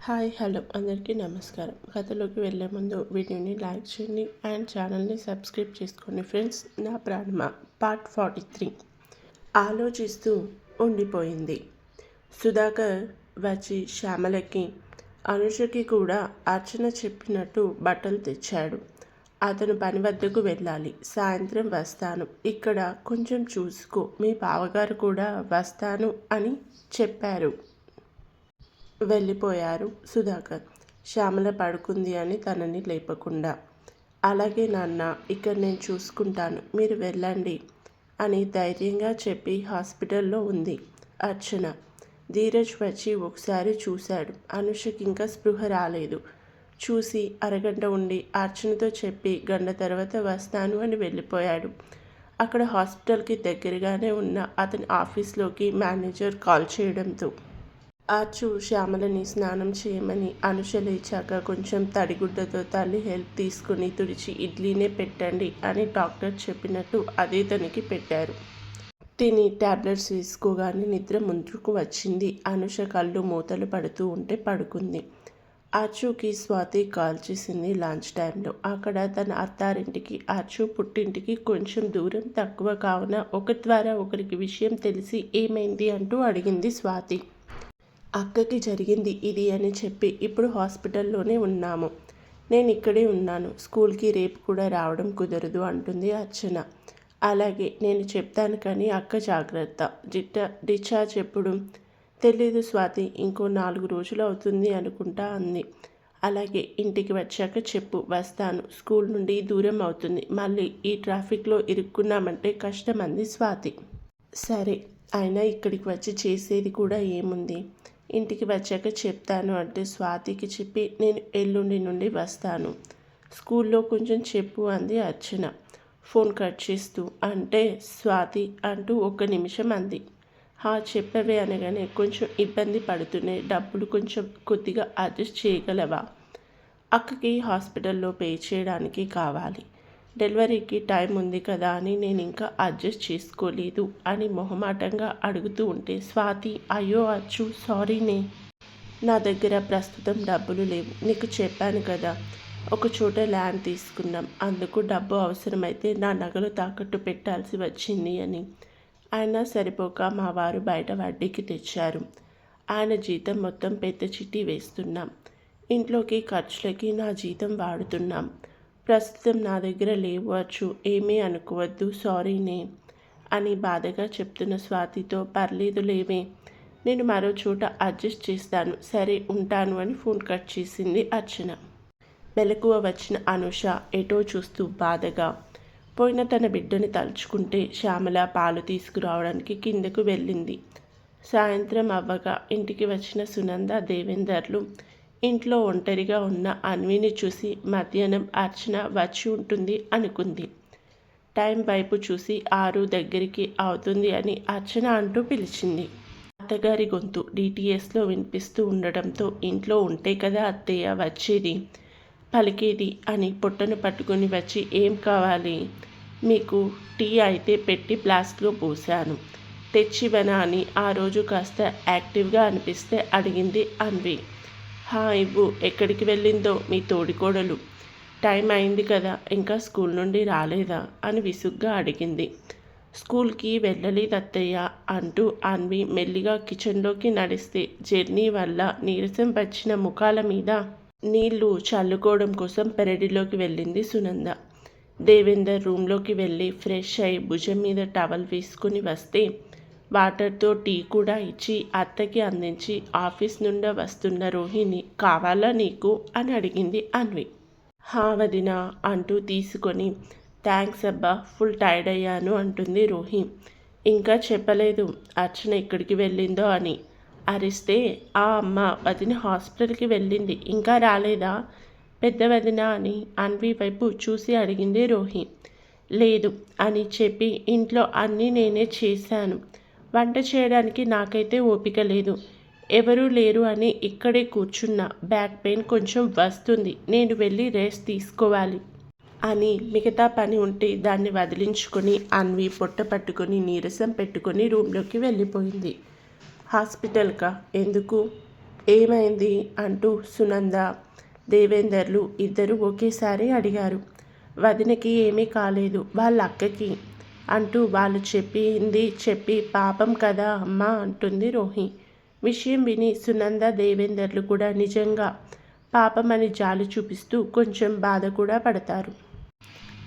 Hi hello అందరికీ నమస్కారం. కథలోకి వెళ్ళే ముందు వీడియోని లైక్ చేయండి అండ్ ఛానల్ని సబ్స్క్రైబ్ చేసుకోండి ఫ్రెండ్స్. నా ప్రాణమ పార్ట్ 43. ఆలోచిస్తూ ఉండిపోయింది. సుధాకర్ వచ్చి శ్యామలకి అనుషకి కూడా అర్చన చెప్పినట్టు బట్టలు తెచ్చాడు. అతను పని వద్దకు వెళ్ళాలి. సాయంత్రం వస్తాను, ఇక్కడ కొంచెం చూసుకో, మీ బావగారు కూడా వస్తాను అని చెప్పారు. వెళ్ళిపోయారు సుధాకర్. శ్యామల పడుకుంది అని తనని లేపకుండా. అలాగే నాన్న, ఇక్కడ నేను చూసుకుంటాను, మీరు వెళ్ళండి అని ధైర్యంగా చెప్పి హాస్పిటల్లో ఉంది అర్చన. ధీరజ్ వచ్చి ఒకసారి చూశాడు. అనుషకి ఇంకా స్పృహ రాలేదు. చూసి అరగంట ఉండి అర్చనతో చెప్పి గంట తర్వాత వస్తాను అని వెళ్ళిపోయాడు. అక్కడ హాస్పిటల్కి దగ్గరగానే ఉన్న అతని ఆఫీస్లోకి మేనేజర్ కాల్ చేయడంతో ఆచు శ్యామలని స్నానం చేయమని అనుష లేచాక కొంచెం తడిగుడ్డతో తల్లి హెల్ప్ తీసుకుని తుడిచి ఇడ్లీనే పెట్టండి అని డాక్టర్ చెప్పినట్టు అదే తనకి పెట్టారు. తిని టాబ్లెట్స్ వేసుకోగానే నిద్ర ముందుకు వచ్చింది. అనుష కళ్ళు మూతలు పడుతూ ఉంటే పడుకుంది. ఆచుకి స్వాతి కాల్ చేసింది లంచ్ టైంలో. అక్కడ తన అత్తారింటికి ఆచు పుట్టింటికి కొంచెం దూరం తక్కువ కావున ఒకరి ద్వారా ఒకరికి విషయం తెలిసి ఏమైంది అంటూ అడిగింది స్వాతి. అక్కకి జరిగింది ఇది అని చెప్పి ఇప్పుడు హాస్పిటల్లోనే ఉన్నాము, నేను ఇక్కడే ఉన్నాను, స్కూల్కి రేపు కూడా రావడం కుదరదు అంటుంది అర్చన. అలాగే నేను చెప్తాను కానీ అక్క జాగ్రత్త. డిశ్చార్జ్ ఎప్పుడు తెలీదు స్వాతి, ఇంకో 4 రోజులు అవుతుంది అనుకుంటా అంది. అలాగే ఇంటికి వచ్చాక చెప్పు, వస్తాను, స్కూల్ నుండి దూరం అవుతుంది, మళ్ళీ ఈ ట్రాఫిక్లో ఇరుక్కున్నామంటే కష్టం అంది స్వాతి. సరే, అయినా ఇక్కడికి వచ్చి చేసేది కూడా ఏముంది, ఇంటికి వచ్చాక చెప్తాను అంటే స్వాతికి చెప్పి నేను ఎల్లుండి నుండి వస్తాను, స్కూల్లో కొంచెం చెప్పు అంది అర్చన ఫోన్ కట్ చేస్తూ. అంటే స్వాతి అంటూ 1 నిమిషం అంది. చెప్పవే అనగానే కొంచెం ఇబ్బంది పడుతున్నాయి, డబ్బులు కొంచెం కొద్దిగా అడ్జస్ట్ చేయగలవా, అక్కకి హాస్పిటల్లో పే చేయడానికి కావాలి, డెలివరీకి టైం ఉంది కదా అని నేను ఇంకా అడ్జస్ట్ చేసుకోలేదు అని మొహమాటంగా అడుగుతూ ఉంటే స్వాతి అయ్యో అచ్చు సారీనే, నా దగ్గర ప్రస్తుతం డబ్బులు లేవు, నీకు చెప్పాను కదా ఒక చోట ల్యాండ్ తీసుకున్నాం, అందుకు డబ్బు అవసరమైతే నా నగలు తాకట్టు పెట్టాల్సి వచ్చింది అని. ఆయన సరిపోక మా వారు బయట వడ్డీకి తెచ్చారు, ఆయన జీతం మొత్తం పెద్ద చిట్టి వేస్తున్నాం, ఇంట్లోకి ఖర్చులకి నా జీతం వాడుతున్నాం, ప్రస్తుతం నా దగ్గర లేవచ్చు, ఏమీ అనుకోవద్దు సారీనే అని బాధగా చెప్తున్న స్వాతితో పర్లేదు లేవే, నేను మరో చోట అడ్జస్ట్ చేస్తాను, సరే ఉంటాను అని ఫోన్ కట్ చేసింది అర్చన. మెలకువ వచ్చిన అనుష ఎటో చూస్తూ బాధగా పోయిన తన బిడ్డని తలుచుకుంటే శ్యామల పాలు తీసుకురావడానికి కిందకు వెళ్ళింది. సాయంత్రం అవ్వగా ఇంటికి వచ్చిన సునంద దేవేందర్లు ఇంట్లో ఒంటరిగా ఉన్న అన్విని చూసి మధ్యాహ్నం అర్చన వచ్చి ఉంటుంది అనుకుంది. టైం వైపు చూసి 6 దగ్గరికి అవుతుంది అని అర్చన అంటూ పిలిచింది. అత్తగారి గొంతు డిటిఎస్లో వినిపిస్తూ ఉండడంతో ఇంట్లో ఉంటే కదా అత్తయ్య వచ్చేది, పలికేది అని పొట్టను పట్టుకుని వచ్చి ఏం కావాలి, మీకు టీ అయితే పెట్టి ఫ్లాస్క్లో పోసాను, తెచ్చివనా అని ఆ రోజు కాస్త యాక్టివ్గా అనిపిస్తే అడిగింది అన్వి. ఇవ్వు, ఎక్కడికి వెళ్ళిందో మీ తోడికోడలు, టైం అయింది కదా ఇంకా స్కూల్ నుండి రాలేదా అని విసుగ్గా అడిగింది. స్కూల్కి వెళ్ళలేదు అత్తయ్య అంటూ అన్వి మెల్లిగా కిచెన్లోకి నడిస్తే జర్నీ వల్ల నీరసం వచ్చిన ముఖాల మీద నీళ్లు చల్లుకోవడం కోసం పెరడిలోకి వెళ్ళింది సునంద. దేవేందర్ రూమ్లోకి వెళ్ళి ఫ్రెష్ అయి భుజం మీద టవల్ వేసుకుని వస్తే వాటర్తో టీ కూడా ఇచ్చి అత్తకి అందించి ఆఫీస్ నుండి వస్తున్న రోహిణి కావాలా నీకు అని అడిగింది అన్వి. వదినా అంటూ తీసుకొని థ్యాంక్స్ అబ్బా, ఫుల్ టైర్డ్ అయ్యాను అంటుంది రోహి. ఇంకా చెప్పలేదు అర్చన ఎక్కడికి వెళ్ళిందో అని అరిస్తే అమ్మ వదిన హాస్పిటల్కి వెళ్ళింది, ఇంకా రాలేదా పెద్ద వదిన అని అన్వి వైపు చూసి అడిగింది రోహి. లేదు అని చెప్పి ఇంట్లో అన్నీ నేనే చేశాను, వంట చేయడానికి నాకైతే ఓపిక లేదు, ఎవరూ లేరు అని ఇక్కడే కూర్చున్నా, బ్యాక్ పెయిన్ కొంచెం వస్తుంది, నేను వెళ్ళి రెస్ట్ తీసుకోవాలి అని మిగతా పని ఉంటే దాన్ని వదిలించుకొని అన్వి పొట్ట పట్టుకొని నీరసం పెట్టుకొని రూమ్లోకి వెళ్ళిపోయింది. హాస్పిటల్కా ఎందుకు, ఏమైంది అంటూ సునంద, దేవేందర్లు ఇద్దరు ఒకేసారి అడిగారు. వదినకి ఏమీ కాలేదు, వాళ్ళ అక్కకి అంటూ వాళ్ళు చెప్పింది చెప్పి పాపం కదా అమ్మా అంటుంది రోహి. విషయం విని సునంద, దేవేందర్లు కూడా నిజంగా పాపమని జాలి చూపిస్తూ కొంచెం బాధ కూడా పడతారు.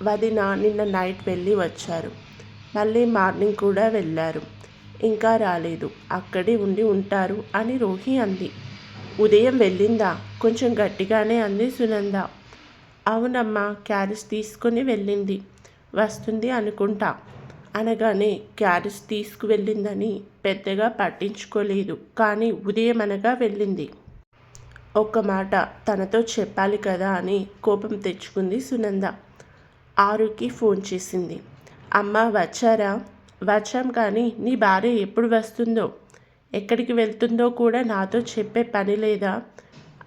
వదిన నిన్న నైట్ వెళ్ళి వచ్చారు, మళ్ళీ మార్నింగ్ కూడా వెళ్ళారు, ఇంకా రాలేదు, అక్కడే ఉండి ఉంటారు అని రోహి అంది. ఉదయం వెళ్ళిందా? కొంచెం గట్టిగానే అంది సునంద. అవునమ్మా, క్యారేజ్ తీసుకొని వెళ్ళింది, వస్తుంది అనుకుంటా అనగానే క్యారేజ్ తీసుకువెళ్ళిందని పెద్దగా పట్టించుకోలేదు, కానీ ఉదయం అనగా వెళ్ళింది. ఒక్క మాట తనతో చెప్పాలి కదా అని కోపం తెచ్చుకుంది సునంద. ఆరుకి ఫోన్ చేసింది. అమ్మ వచ్చారా? వచ్చాం, కానీ నీ భార్య ఎప్పుడు వస్తుందో, ఎక్కడికి వెళ్తుందో కూడా నాతో చెప్పే పని లేదా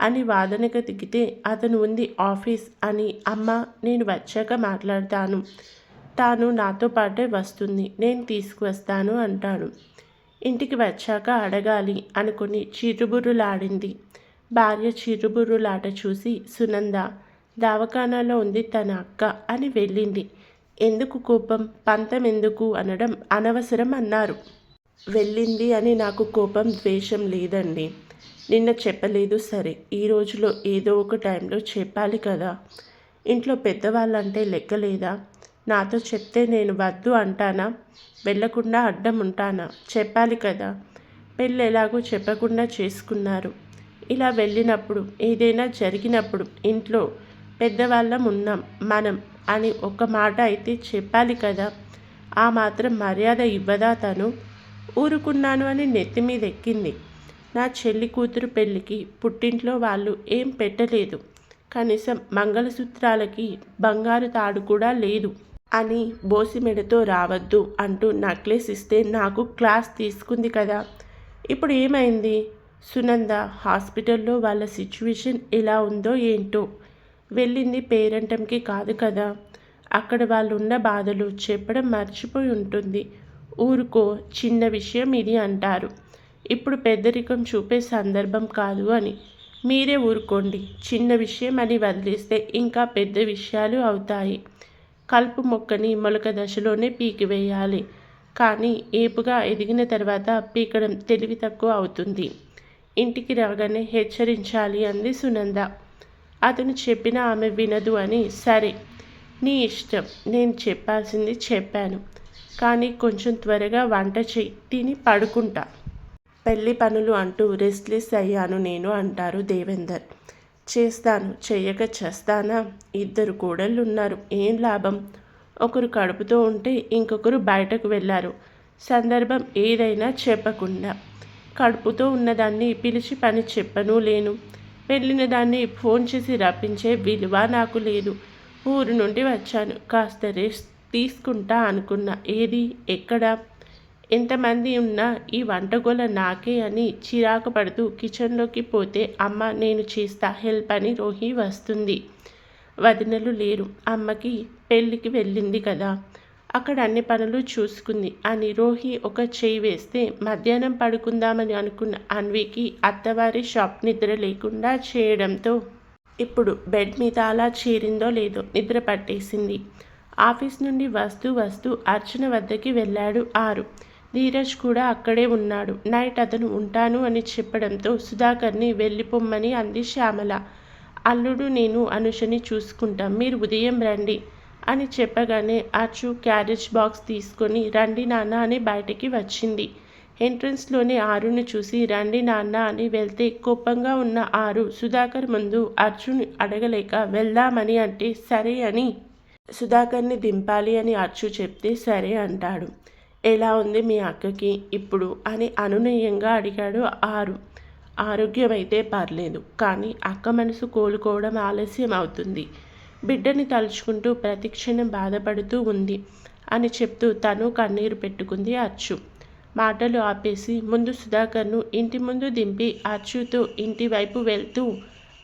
అని వాదనగా దిగితే అతను ఉంది ఆఫీస్ అని. అమ్మ నేను వచ్చాక మాట్లాడతాను, తాను నాతో పాటే వస్తుంది, నేను తీసుకువస్తాను అంటాడు. ఇంటికి వచ్చాక అడగాలి అనుకుని చిరుబుర్రులాడింది. భార్య చిరుబుర్రులాట చూసి సునంద దవాఖానాలో ఉంది తన అక్క అని వెళ్ళింది. ఎందుకు కోపం, పంతం ఎందుకు అనడం అనవసరం అన్నారు. వెళ్ళింది అని నాకు కోపం ద్వేషం లేదండి, నిన్న చెప్పలేదు సరే, ఈ రోజులో ఏదో ఒక టైంలో చెప్పాలి కదా. ఇంట్లో పెద్దవాళ్ళంటే లెక్కలేదా? నాతో చెప్తే నేను వద్దు అంటానా? వెళ్ళకుండా అడ్డం ఉంటానా? చెప్పాలి కదా. పెళ్ళి ఎలాగో చెప్పకుండా చేసుకున్నారు. ఇలా వెళ్ళినప్పుడు ఏదైనా జరిగినప్పుడు ఇంట్లో పెద్దవాళ్ళం ఉన్నాం మనం అని ఒక మాట అయితే చెప్పాలి కదా. ఆ మాత్రం మర్యాద ఇవ్వదా తను? ఊరుకున్నాను అని నెత్తి మీద ఎక్కింది. నా చెల్లి కూతురు పెళ్ళికి పుట్టింట్లో వాళ్ళు ఏం పెట్టలేదు, కనీసం మంగళసూత్రాలకి బంగారు తాడు కూడా లేదు అని బోసిమెడతో రావద్దు అంటూ నెక్లెస్ ఇస్తే నాకు క్లాస్ తీసుకుంది కదా. ఇప్పుడు ఏమైంది? సునంద హాస్పిటల్లో వాళ్ళ సిచ్యువేషన్ ఎలా ఉందో ఏంటో. వెళ్ళింది పేరంటంకి కాదు కదా, అక్కడ వాళ్ళు ఉన్న బాధలు చెప్పడం మర్చిపోయి ఉంటుంది. ఊరుకో, చిన్న విషయం ఇది అంటారు. ఇప్పుడు పెద్దరికం చూపే సందర్భం కాదు అని. మీరే ఊరుకోండి, చిన్న విషయం అని వదిలేస్తే ఇంకా పెద్ద విషయాలు అవుతాయి. కలుపు మొక్కని మొలక దశలోనే పీకివేయాలి, కానీ ఏపుగా ఎదిగిన తర్వాత పీకడం తెలివి తక్కువ అవుతుంది. ఇంటికి రాగానే హెచ్చరించాలి అంది సునంద. అతను చెప్పినా ఆమె వినదు అని. సరే నీ ఇష్టం, నేను చెప్పాల్సింది చెప్పాను, కానీ కొంచెం త్వరగా వంట చెయ్యి, తిని పడుకుంటా. పెళ్లి పనులు అంటూ రెస్ట్లెస్ అయ్యాను నేను అంటారు దేవేందర్. చేస్తాను, చెయ్యక చేస్తానా? ఇద్దరు కోడళ్ళు ఉన్నారు, ఏం లాభం? ఒకరు కడుపుతో ఉంటే ఇంకొకరు బయటకు వెళ్ళారు, సందర్భం ఏదైనా చెప్పకుండా. కడుపుతో ఉన్నదాన్ని పిలిచి పని చెప్పను లేను, వెళ్ళిన దాన్ని ఫోన్ చేసి రప్పించే విలువ నాకు లేదు. ఊరు నుండి వచ్చాను, కాస్త రెస్ట్ తీసుకుంటా అనుకున్నా. ఏది, ఎక్కడ, ఎంతమంది ఉన్నా ఈ వంటగోల నాకే అని చిరాకు పడుతూ కిచెన్లోకి పోతే అమ్మ నేను చేస్తా హెల్ప్ అని రోహి వస్తుంది. వదినలు లేరు, అమ్మకి పెళ్ళికి వెళ్ళింది కదా, అక్కడ అన్ని పనులు చూసుకుంది అని రోహి ఒక చెయ్యి వేస్తే మధ్యాహ్నం పడుకుందామని అనుకున్న అన్వికి అత్తవారి షాప్ నిద్ర లేకుండా చేయడంతో ఇప్పుడు బెడ్ మీద అలా చేరిందో లేదో నిద్ర పట్టేసింది. ఆఫీస్ నుండి వస్తూ వస్తూ అర్చన వద్దకి వెళ్ళాడు ఆరు. ధీరజ్ కూడా అక్కడే ఉన్నాడు. నైట్ అతను ఉంటాను అని చెప్పడంతో సుధాకర్ని వెళ్ళిపోమ్మని అంది శ్యామల. అల్లుడు నేను అనుషని చూసుకుంటాం, మీరు ఉదయం రండి అని చెప్పగానే అర్చు క్యారేజ్ బాక్స్ తీసుకొని రండి నాన్న అని బయటికి వచ్చింది. ఎంట్రన్స్లోనే ఆరుని చూసి రండి నాన్న అని వెళ్తే కోపంగా ఉన్న ఆరు సుధాకర్ ముందు అర్జున్ అడగలేక వెళ్దామని అంటే సరే అని సుధాకర్ని దింపాలి అని అర్చు చెప్తే సరే అంటాడు. ఎలా ఉంది మీ అక్కకి ఇప్పుడు అని అనునయంగా అడిగాడు ఆరు. ఆరోగ్యమైతే పర్లేదు, కానీ అక్క మనసు కోలుకోవడం ఆలస్యం అవుతుంది. బిడ్డని తలుచుకుంటూ ప్రతిక్షణం బాధపడుతూ ఉంది అని చెప్తూ తను కన్నీరు పెట్టుకుంది అర్చు. మాటలు ఆపేసి ముందు సుధాకర్ను ఇంటి ముందు దింపి అర్చుతో ఇంటి వైపు వెళ్తూ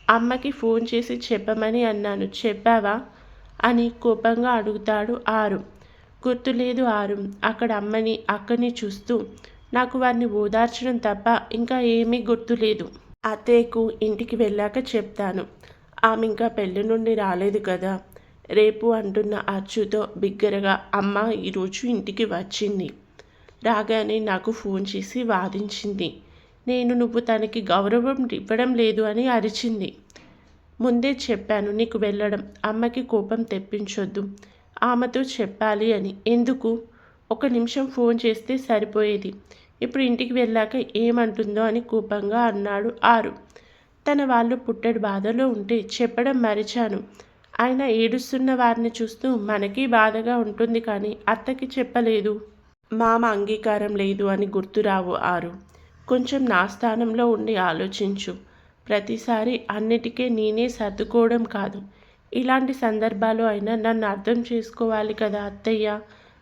అమ్మకి ఫోన్ చేసి చెప్పమని అన్నాను, చెప్పావా అని కోపంగా అడుగుతాడు ఆరు. గుర్తులేదు ఆరు, అక్కడ అమ్మని అక్కని చూస్తూ నాకు వారిని ఓదార్చడం తప్ప ఇంకా ఏమీ గుర్తులేదు అత్తయ్యకు ఇంటికి వెళ్ళాక చెప్తాను. ఆమె ఇంకా పెళ్లి నుండి రాలేదు కదా. రేపు అంటున్న అచ్చుతో బిగ్గరగా అమ్మ ఈరోజు ఇంటికి వచ్చింది. రాగానే నాకు ఫోన్ చేసి వాదించింది. నువ్వు తనకి గౌరవం ఇవ్వడం లేదు అని అరిచింది. ముందే చెప్పాను నీకు వెళ్ళడం అమ్మకి కోపం తెప్పించొద్దు. ఆమెతో చెప్పాలి అని. ఎందుకు? ఒక నిమిషం ఫోన్ చేస్తే సరిపోయేది. ఇప్పుడు ఇంటికి వెళ్ళాక ఏమంటుందో అని కోపంగా అన్నాడు ఆరు. తన వాళ్ళు పుట్టెడు బాధలో ఉంటే చెప్పడం మరిచాను. ఆయన ఏడుస్తున్న వారిని చూస్తూ మనకి బాధగా ఉంటుంది కానీ అత్తకి చెప్పలేదు. మామ అంగీకారం లేదు అని గుర్తురావు ఆరు. కొంచెం నా స్థానంలో ఉండి ఆలోచించు. ప్రతిసారి అన్నిటికీ నేనే సర్దుకోవడం కాదు. ఇలాంటి సందర్భాలు అయినా నన్ను అర్థం చేసుకోవాలి కదా అత్తయ్య,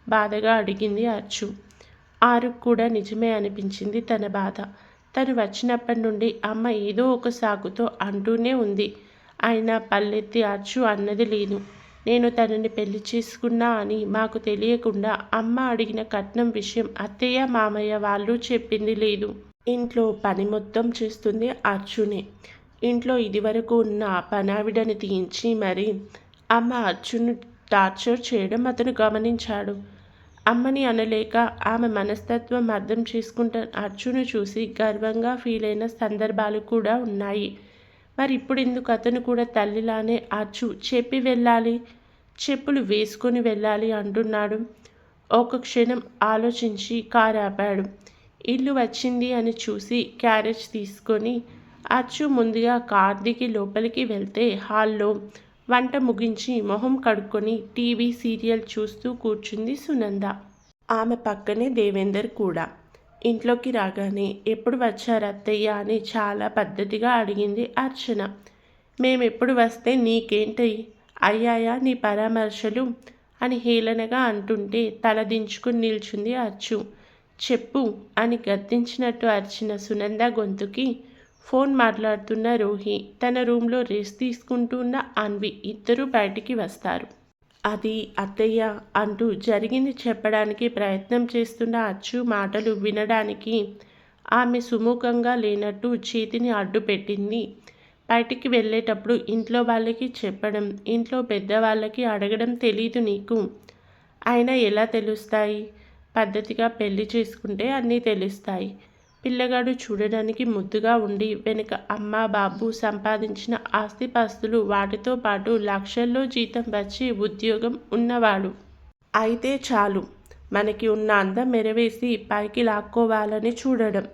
బాధగా అడిగింది అచ్చు. ఆరుకు కూడా నిజమే అనిపించింది తన బాధ. తను వచ్చినప్పటి నుండి అమ్మ ఏదో ఒక సాకుతో అంటూనే ఉంది. అయినా పల్లెత్తి అచ్చు అన్నది లేదు. నేను తనని పెళ్లి చేసుకున్నా అని మాకు తెలియకుండా అమ్మ అడిగిన కట్నం విషయం అత్తయ్య మామయ్య వాళ్ళు చెప్పింది లేదు. ఇంట్లో పని మొత్తం చేస్తుంది అచ్చునే. ఇంట్లో ఇదివరకు ఉన్న పనావిడని తీయించి మరి అమ్మ అచ్చును టార్చర్ చేయడం అతను గమనించాడు. అమ్మని అనలేక ఆమె మనస్తత్వం అర్థం చేసుకుంటున్న అచ్చును చూసి గర్వంగా ఫీల్ అయిన సందర్భాలు కూడా ఉన్నాయి. మరి ఇప్పుడు ఎందుకు అతను కూడా తల్లిలానే అచ్చు చెప్పి వెళ్ళాలి, చెప్పులు వేసుకొని వెళ్ళాలి అంటున్నాడు. ఒక క్షణం ఆలోచించి కారు ఆపాడు. ఇల్లు వచ్చింది అని చూసి క్యారేజ్ తీసుకొని అచ్చు ముందుగా కార్ దిగి లోపలికి వెళ్తే హాల్లో వంట ముగించి మొహం కడుక్కొని టీవీ సీరియల్ చూస్తూ కూర్చుంది సునంద. ఆమె పక్కనే దేవేందర్ కూడా. ఇంట్లోకి రాగానే ఎప్పుడు వచ్చారు అత్తయ్య అని చాలా పద్ధతిగా అడిగింది అర్చన. మేమెప్పుడు వస్తే నీకేంటి, అయ్యాయా నీ పరామర్శలు అని హేళనగా అంటుంటే తల దించుకుని నిల్చుంది అచ్చు. చెప్పు అని గద్దించినట్టు అరిచిన సునంద గొంతుకి ఫోన్ మాట్లాడుతున్న రోహి, తన రూమ్లో రెస్ట్ తీసుకుంటున్న అన్వి ఇద్దరూ బయటికి వస్తారు. అది అత్తయ్య అంటూ జరిగింది చెప్పడానికి ప్రయత్నం చేస్తున్న అచ్చు మాటలు వినడానికి ఆమె సుముఖంగా లేనట్టు చేతిని అడ్డు పెట్టింది. బయటికి వెళ్ళేటప్పుడు ఇంట్లో వాళ్ళకి చెప్పడం, ఇంట్లో పెద్దవాళ్ళకి అడగడం తెలీదు నీకు? అయినా ఎలా తెలుస్తాయి? పద్ధతిగా పెళ్లి చేసుకుంటే అన్నీ తెలుస్తాయి. పిల్లగాడు చూడడానికి ముద్దుగా ఉండి వెనుక అమ్మ బాబు సంపాదించిన ఆస్తిపాస్తులు వాటితో పాటు లక్షల్లో జీతం వచ్చే ఉద్యోగం ఉన్నవాడు అయితే చాలు. మనకి ఉన్న అందం మెరవేసి పైకి లాక్కోవాలని చూడడం,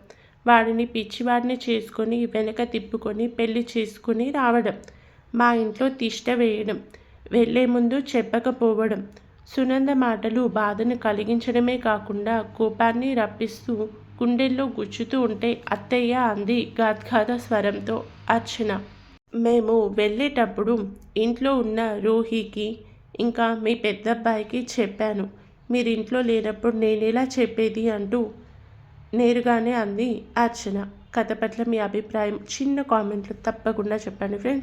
వాడిని పిచ్చివాడిని చేసుకొని వెనక తిప్పుకొని పెళ్లి చేసుకుని రావడం, మా ఇంట్లో తిష్ట వేయడం, వెళ్లే ముందు చెప్పకపోవడం. సునంద మాటలు బాధను కలిగించడమే కాకుండా కోపాన్ని రప్పిస్తూ గుండెల్లో గుచ్చుతూ ఉంటే అత్తయ్య అంది గాద్గాద స్వరంతో అర్చన. మేము వెళ్ళేటప్పుడు ఇంట్లో ఉన్న రోహికి ఇంకా మీ పెద్దబ్బాయికి చెప్పాను. మీరింట్లో లేనప్పుడు నేనెలా చెప్పేది అంటూ నేరుగానే అంది అర్చన. కథ పట్ల మీ అభిప్రాయం చిన్న కామెంట్లో తప్పకుండా చెప్పండి ఫ్రెండ్స్.